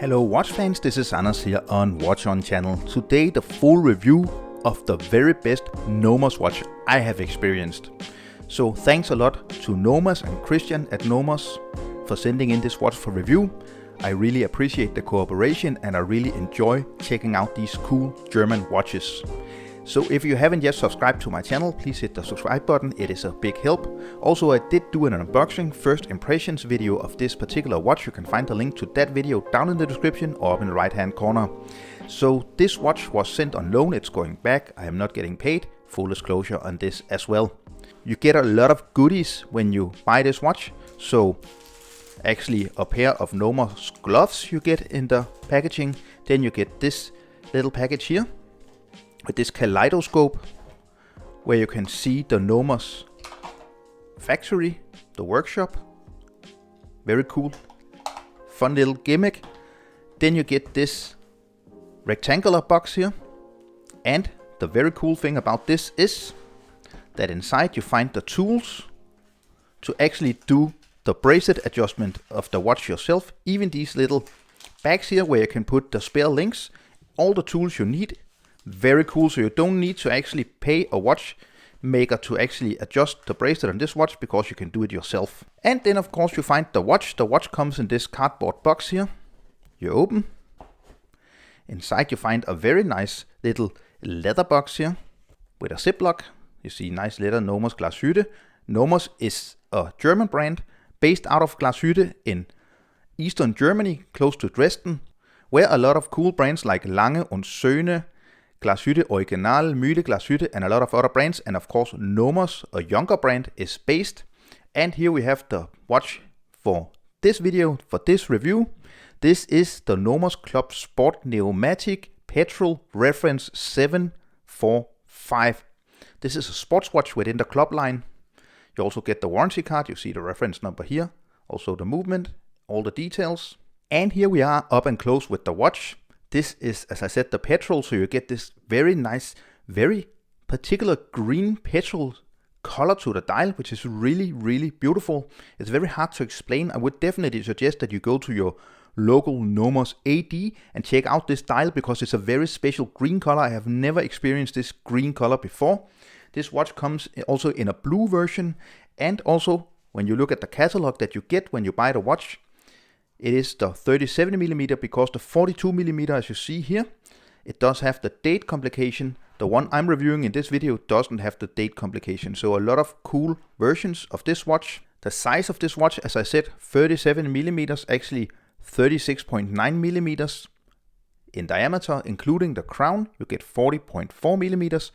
Hello watch fans, this is Anders here on Watch On channel. Today the full review of the very best Nomos watch I have experienced. So thanks a lot to Nomos and Christian at Nomos for sending in this watch for review. I really appreciate the cooperation and I really enjoy checking out these cool German watches. So if you haven't yet subscribed to my channel, please hit the subscribe button, it is a big help. Also I did do an unboxing first impressions video of this particular watch. You can find the link to that video down in the description or up in the right hand corner. So this watch was sent on loan, it's going back, I am not getting paid, full disclosure on this as well. You get a lot of goodies when you buy this watch. So actually a pair of Nomos gloves you get in the packaging. Then you get this little package here with this kaleidoscope where you can see the Nomos factory, the workshop. Very cool, fun little gimmick. Then you get this rectangular box here, and the very cool thing about this is that inside you find the tools to actually do the bracelet adjustment of the watch yourself. Even these little bags here where you can put the spare links, all the tools you need. Very cool, so you don't need to actually pay a watchmaker to actually adjust the bracelet on this watch because you can do it yourself. And then of course you find the watch. The watch comes in this cardboard box here. You open. Inside you find a very nice little leather box here with a ziplock. You see nice leather, Nomos Glashütte. Nomos is a German brand based out of Glashütte in eastern Germany, close to Dresden, where a lot of cool brands like Lange und Söhne, Glashütte Original, Mühle Glashütte, and a lot of other brands, and of course Nomos, a younger brand, is based. And here we have the watch for this video, for this review. This is the Nomos Club Sport Pneumatic Petrol Reference 745. This is a sports watch within the club line. You also get the warranty card, you see the reference number here, also the movement, all the details. And here we are up and close with the watch. This is, as I said, the petrol, so you get this very nice, very particular green petrol color to the dial, which is really, really beautiful. It's very hard to explain. I would definitely suggest that you go to your local Nomos AD and check out this dial because it's a very special green color. I have never experienced this green color before. This watch comes also in a blue version, and also when you look at the catalog that you get when you buy the watch, it is the 37mm because the 42mm, as you see here, it does have the date complication. The one I'm reviewing in this video doesn't have the date complication. So a lot of cool versions of this watch. The size of this watch, as I said, 37mm, actually 36.9mm in diameter, including the crown. You get 40.4mm.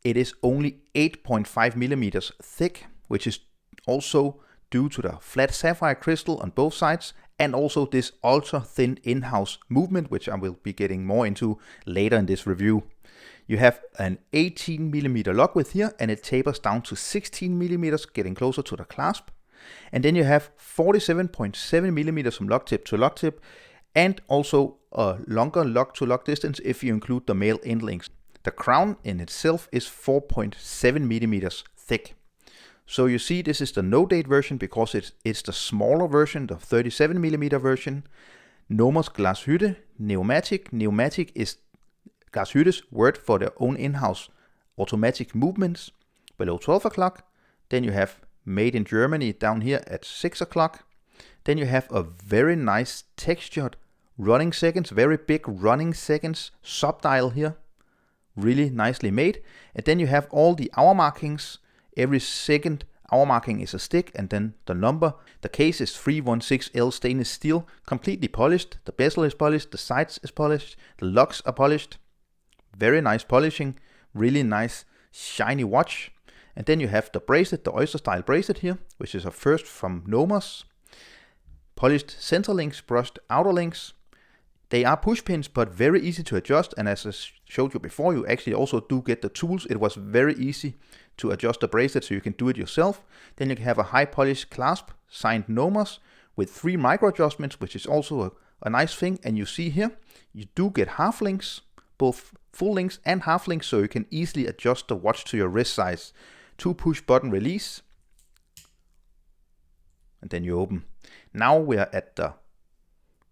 It is only 8.5mm thick, which is also due to the flat sapphire crystal on both sides, and also this ultra thin in-house movement, which I will be getting more into later in this review. You have an 18mm lock width here, and it tapers down to 16mm, getting closer to the clasp. And then you have 47.7mm from lock tip to lock tip, and also a longer lock to lock distance if you include the male end links. The crown in itself is 4.7mm thick. So you see this is the no date version because it's the smaller version, the 37mm version. Nomos Glashütte Pneumatic. Pneumatic is Glashütte's word for their own in-house automatic movements below 12 o'clock. Then you have made in Germany down here at 6 o'clock. Then you have a very nice textured running seconds, very big running seconds sub-dial here. Really nicely made. And then you have all the hour markings. Every second hour marking is a stick and then the number. The case is 316L stainless steel, completely polished. The bezel is polished, the sides is polished, the locks are polished. Very nice polishing, really nice shiny watch. And then you have the bracelet, the oyster style bracelet here, which is a first from Nomos. Polished center links, brushed outer links. They are push pins, but very easy to adjust. And as I showed you before, you actually also do get the tools. It was very easy to adjust the bracelet, so you can do it yourself. Then you can have a high polished clasp signed Nomos with 3 micro adjustments, which is also a nice thing. And you see here, you do get half links, both full links and half links, so you can easily adjust the watch to your wrist size. 2 push button release. And then you open. Now we are at the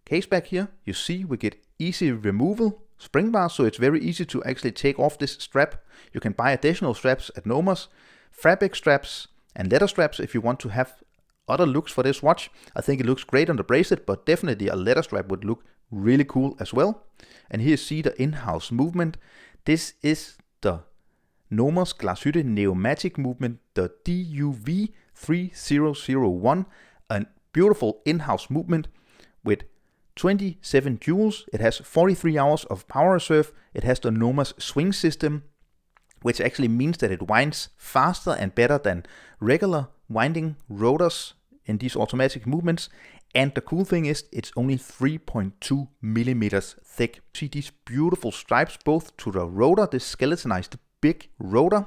case back here, you see we get easy removal spring bars, so it's very easy to actually take off this strap. You can buy additional straps at Nomos, fabric straps and leather straps if you want to have other looks for this watch. I think it looks great on the bracelet, but definitely a leather strap would look really cool as well. And here you see the in-house movement. This is the Nomos Glashütte pneumatic movement, the DUV 3001, a beautiful in-house movement with 27 joules. It has 43 hours of power reserve. It has the Nomos swing system, which actually means that it winds faster and better than regular winding rotors in these automatic movements. And the cool thing is it's only 3.2 millimeters thick. See these beautiful stripes both to the rotor, this skeletonized big rotor,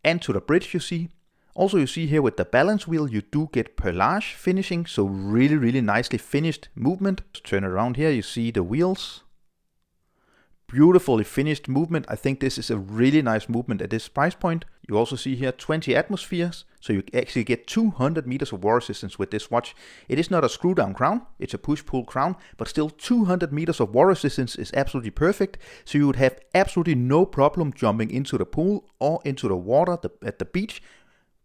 and to the bridge you see. Also you see here with the balance wheel you do get perlage finishing, so really nicely finished movement. Turn around here, you see the wheels. Beautifully finished movement. I think this is a really nice movement at this price point. You also see here 20 atmospheres, so you actually get 200 meters of war resistance with this watch. It is not a screw down crown, it's a push-pull crown, but still 200 meters of war resistance is absolutely perfect. So you would have absolutely no problem jumping into the pool or into the water at the beach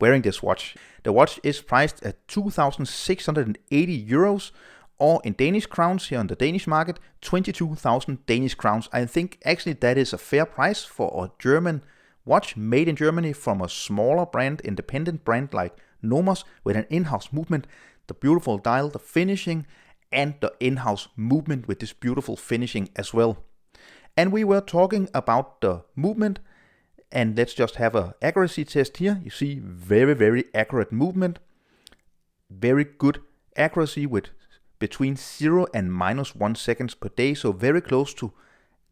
wearing this watch. The watch is priced at 2,680 euros, or in Danish crowns here on the Danish market, 22,000 Danish crowns. I think actually that is a fair price for a German watch made in Germany from a smaller brand, independent brand like Nomos, with an in-house movement, the beautiful dial, the finishing, and the in-house movement with this beautiful finishing as well. And we were talking about the movement, and let's just have an accuracy test here. You see very accurate movement, very good accuracy with between 0 and -1 seconds per day, so very close to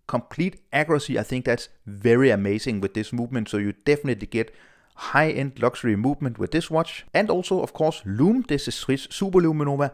complete accuracy. I think that's very amazing with this movement, so you definitely get high-end luxury movement with this watch. And also of course Lume, this is Swiss Super Luminova.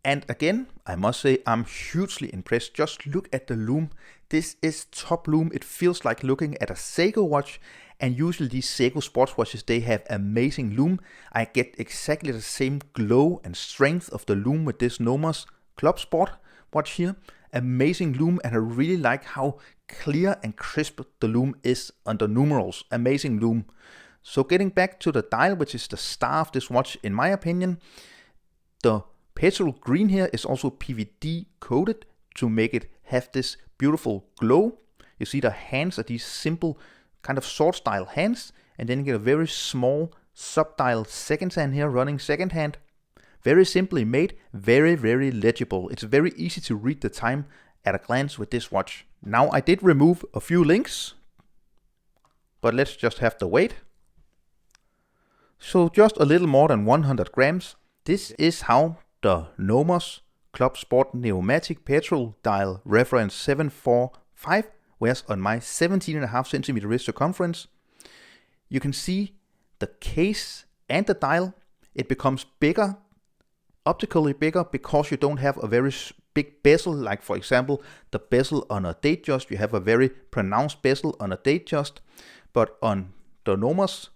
And again, I must say I'm hugely impressed. Just look at the lume. This is top lume. It feels like looking at a Seiko watch. And usually these Seiko sports watches, they have amazing lume. I get exactly the same glow and strength of the lume with this Nomos Club Sport watch here. Amazing lume, and I really like how clear and crisp the lume is on the numerals. Amazing lume. So getting back to the dial, which is the star of this watch in my opinion, the Petrol Green here is also PVD coated to make it have this beautiful glow. You see the hands are these simple kind of sword style hands, and then you get a very small subdial second hand here running second hand. Very simply made, very legible. It's very easy to read the time at a glance with this watch. Now I did remove a few links, but let's just have the weight. So just a little more than 100 grams. This is how the Nomos Club Sport Pneumatic Petrol Dial Reference 745 wears on my 17.5 centimeter wrist circumference. You can see the case and the dial. It becomes bigger, optically bigger, because you don't have a very big bezel, like for example the bezel on a Datejust. You have a very pronounced bezel on a Datejust, but on the Nomos,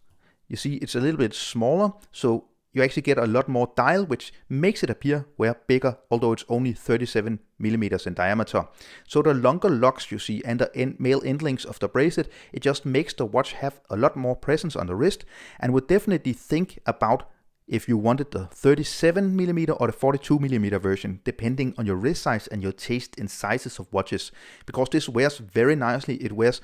you see it's a little bit smaller, so you actually get a lot more dial, which makes it appear way bigger, although it's only 37 millimeters in diameter. So the longer locks you see and the male end links of the bracelet, it just makes the watch have a lot more presence on the wrist, and would definitely think about if you wanted the 37 millimeter or the 42 millimeter version, depending on your wrist size and your taste in sizes of watches, because this wears very nicely. It wears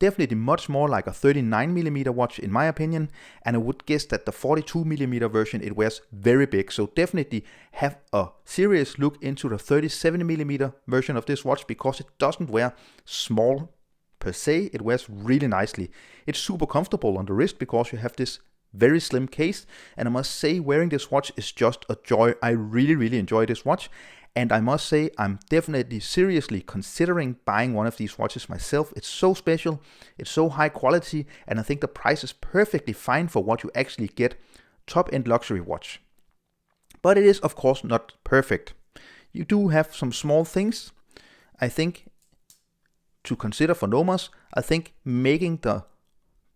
definitely much more like a 39 millimeter watch in my opinion, and I would guess that the 42 millimeter version, it wears very big. So definitely have a serious look into the 37 millimeter version of this watch, because it doesn't wear small per se. It wears really nicely. It's super comfortable on the wrist because you have this very slim case, and I must say wearing this watch is just a joy. I really enjoy this watch. And I must say, I'm definitely seriously considering buying one of these watches myself. It's so special, it's so high quality, and I think the price is perfectly fine for what you actually get. Top-end luxury watch. But it is of course not perfect. You do have some small things, I think, to consider for Nomos. I think making the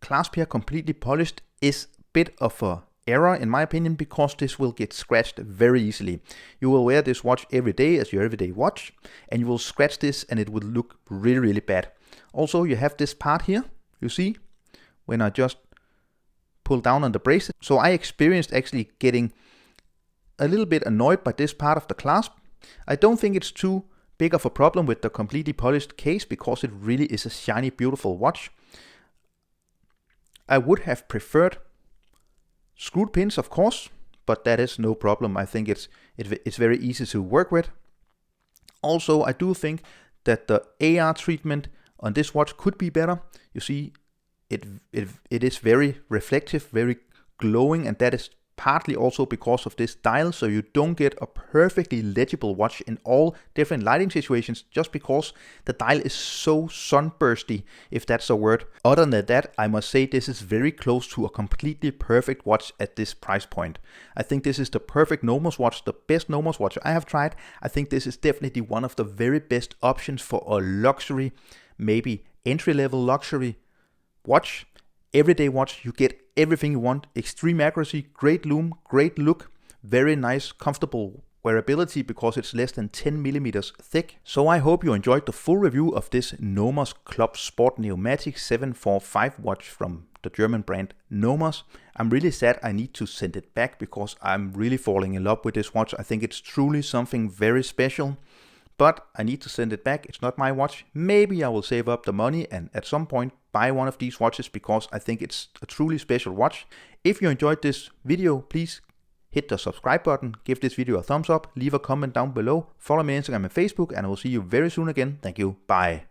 clasp here completely polished is a bit of a error in my opinion, because this will get scratched very easily. You will wear this watch every day as your everyday watch, and you will scratch this and it will look really, really bad. Also, you have this part here, you see, when I just pull down on the bracelet. So I experienced actually getting a little bit annoyed by this part of the clasp. I don't think it's too big of a problem with the completely polished case because it really is a shiny, beautiful watch. I would have preferred screwed pins, of course, but that is no problem. I think it's very easy to work with. Also, I do think that the AR treatment on this watch could be better. You see, it is very reflective, very glowing, and that is partly also because of this dial, so you don't get a perfectly legible watch in all different lighting situations just because the dial is so sunbursty, if that's a word. Other than that, I must say this is very close to a completely perfect watch at this price point. I think this is the perfect Nomos watch, the best Nomos watch I have tried. I think this is definitely one of the very best options for a luxury, maybe entry-level luxury watch. Everyday watch, you get everything you want. Extreme accuracy, great lume, great look, very nice, comfortable wearability because it's less than 10 millimeters thick. So I hope you enjoyed the full review of this Nomos Club Sport Pneumatic 745 watch from the German brand Nomos. I'm really sad I need to send it back because I'm really falling in love with this watch. I think it's truly something very special. But I need to send it back. It's not my watch. Maybe I will save up the money and at some point buy one of these watches because I think it's a truly special watch. If you enjoyed this video, please hit the subscribe button, give this video a thumbs up, leave a comment down below, follow me on Instagram and Facebook, and I will see you very soon again. Thank you. Bye.